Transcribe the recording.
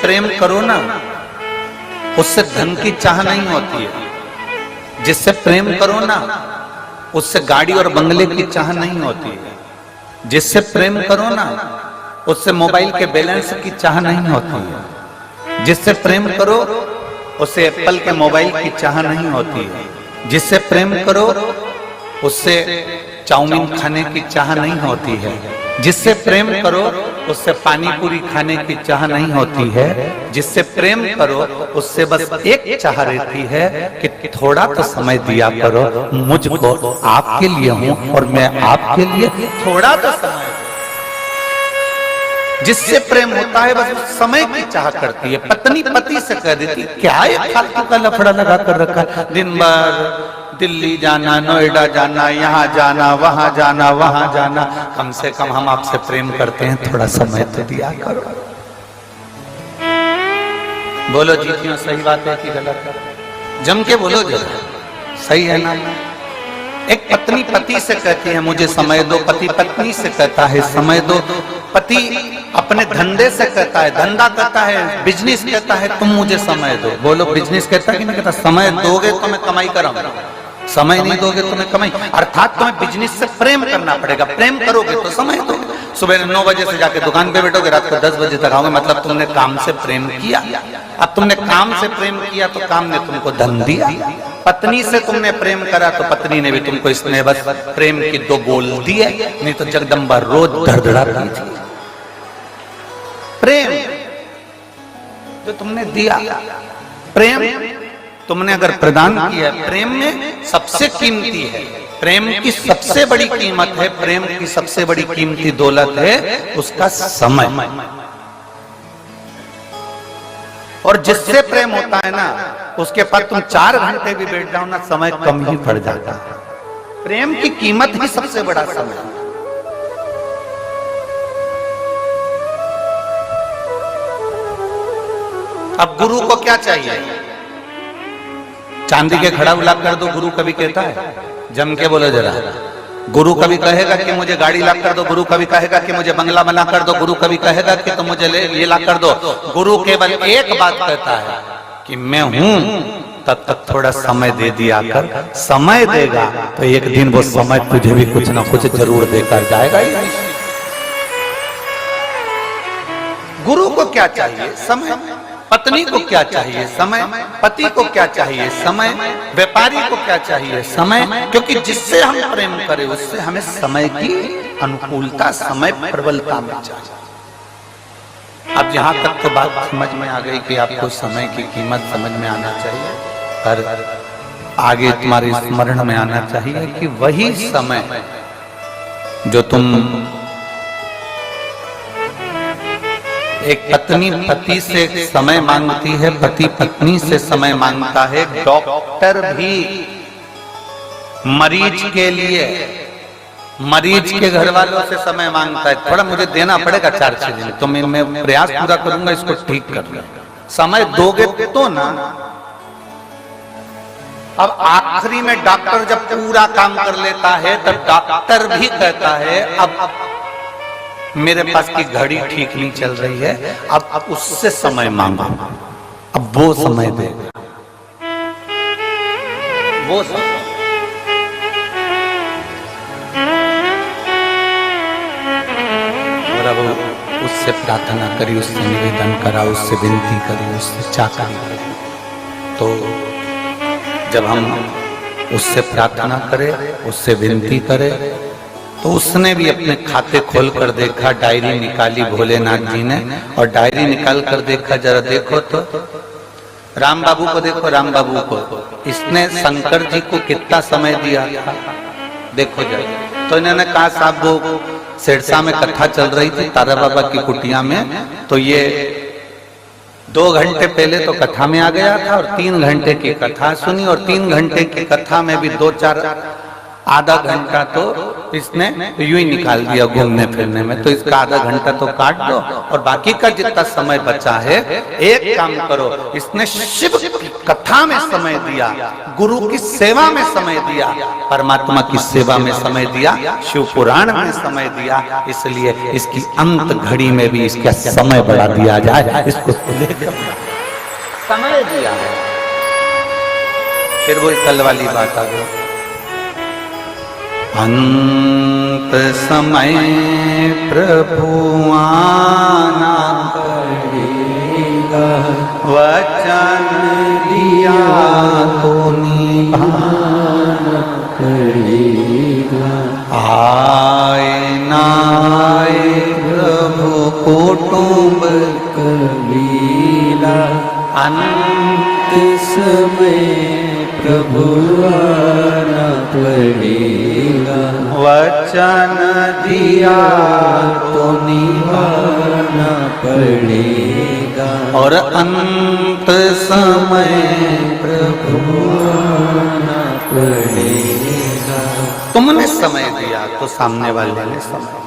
प्रेम करो ना, उससे धन की चाह नहीं होती है। जिससे प्रेम करो ना, उससे गाड़ी और बंगले की चाह नहीं होती है। जिससे प्रेम करो ना, उससे मोबाइल के बैलेंस की चाह नहीं होती है। जिससे प्रेम करो, उससे एप्पल के मोबाइल की चाह नहीं होती है। जिससे प्रेम करो, उससे चाउमीन खाने की चाह नहीं होती है। जिससे प्रेम करो, उससे पानी पूरी खाने की चाह नहीं होती है। जिससे प्रेम करो, उससे बस एक चाह रहती है कि थोड़ा तो समय दिया करो मुझको, आपके लिए हूं और मैं आपके लिए, थोड़ा तो समय। जिससे प्रेम होता है बस समय की चाह करती है। पत्नी पति से कह देती क्या है फालतू का लफड़ा लगा कर रखा, दिन भर दिल्ली जाना, नोएडा जाना, यहाँ जाना, वहां जाना, वहां जाना। कम से कम हम आपसे प्रेम करते हैं, थोड़ा समय तो दिया करो। बोलो जीतियों, सही बात है कि गलत? जम के बोलो जरा, सही है ना? एक पत्नी पति से कहती है मुझे समय दो, पति पत्नी से कहता है समय दो, पति अपने धंधे से कहता है, धंधा कहता है, बिजनेस कहता है तुम मुझे समय दो। बोलो बिजनेस कहता है कि नहीं कहता? समय दोगे तो मैं कमाई करूंगा, समय नहीं दोगे तो मैं कमाई। अर्थात तुम्हें बिजनेस से प्रेम करना पड़ेगा। प्रेम करोगे तो समय दोगे। सुबह 9 बजे से जाके दुकान पे बैठोगे, रात को 10 बजे तक आओगे, मतलब तुमने काम से प्रेम किया। अब तुमने काम से प्रेम किया तो काम ने तुमको धन दिया। पत्नी से तुमने प्रेम करा तो पत्नी ने भी तुमको इसने बस प्रेम की 2 बोल दिए, नहीं तो जगदम्बा रोज धड़धड़ाती थी। प्रेम जो तुमने दिया, प्रेम तुमने अगर प्रदान किया, प्रेम में सबसे कीमती है, प्रेम की सबसे बड़ी कीमत है, प्रेम की सबसे बड़ी कीमती दौलत है उसका समय। और जिससे प्रेम होता है ना, उसके पास तुम 4 घंटे भी बैठ जाओ ना, समय कम ही पड़ जाता है। प्रेम की कीमत ही सबसे बड़ा समय। अब गुरु को क्या चाहिए? चांदी के खड़ा ला कर दो, गुरु कभी कहता है? जम के बोलो जरा। गुरु कभी कहेगा कि मुझे गाड़ी ला कर दो, गुरु कभी कहेगा कि मुझे बंगला बना कर दो, गुरु कभी कहेगा कि तुम मुझे ये ला कर दो। गुरु केवल एक बात कहता है कि मैं हूं, तब तक थोड़ा समय दे दिया कर। समय देगा तो एक दिन वो समय तुझे भी कुछ ना कुछ जरूर देकर जाएगा ही। गुरु को क्या चाहिए? समय। पत्नी को क्या चाहिए? समय। पति को क्या चाहिए? समय। व्यापारी को क्या चाहिए? समय। क्योंकि जिससे हम प्रेम करें उससे हमें समय की अनुकूलता, समय प्रबलता में चाहिए। अब यहां तक तो बात समझ में आ गई कि आपको समय की कीमत समझ में आना चाहिए, पर आगे तुम्हारे स्मरण में आना चाहिए कि वही समय जो तुम एक पत्नी पति से समय मांगती है, पति पत्नी से समय मांगता है, डॉक्टर भी मरीज के लिए, मरीज के घर वालों से समय मांगता है। थोड़ा मुझे देना पड़ेगा 4-6 दिन, तो मैं प्रयास पूरा करूंगा इसको ठीक करने। समय दोगे तो ना। अब आखिरी में डॉक्टर जब पूरा काम कर लेता है तब डॉक्टर भी कहता है अब मेरे पास की घड़ी ठीक नहीं चल रही है, अब उससे समय मांगो, अब वो समय देगा, वो समय। और अब उससे प्रार्थना करी, उससे निवेदन करा, उससे विनती करी, उससे चाकरी करी। तो जब हम उससे प्रार्थना करें, उससे विनती करें, तो उसने भी अपने खाते खोल कर देखा, डायरी निकाली भोलेनाथ जी ने, और डायरी निकाल कर देखा, जरा देखो तो राम बाबू को देखो, राम बाबू को इसने शंकर जी को कितना समय दिया था देखो जरा। तो इन्होंने कहा साहब वो सिरसा में कथा चल रही थी तारा बाबा की कुटिया में, तो ये 2 घंटे पहले तो कथा में आ गया था और 3 घंटे की कथा सुनी, और 3 घंटे की कथा में भी 2-4 आधा घंटा तो इसने यूं ही निकाल दिया घूमने फिरने में, तो इसका आधा घंटा तो काट दो और बाकी का जितना समय बचा है एक काम करो, इसने शिव की कथा में समय दिया, गुरु की सेवा में समय दिया, परमात्मा की सेवा में समय दिया, शिव पुराण में समय दिया, इसलिए इसकी अंत घड़ी में भी इसका समय बढ़ा दिया जाए, इसको समय दिया है। फिर वही कल वाली बात आ गई, अंत समय प्रभु आना पड़ेगा, वचन दिया तो निभाना पड़ेगा, आए ना आए प्रभु कुटुंब कबीला, अंत समय प्रभु आना पड़ेगा, वचन दिया तो निभाना पड़ेगा, और अंत समय प्रभु आना पड़ेगा। तुमने समय दिया तो सामने वाले ने समय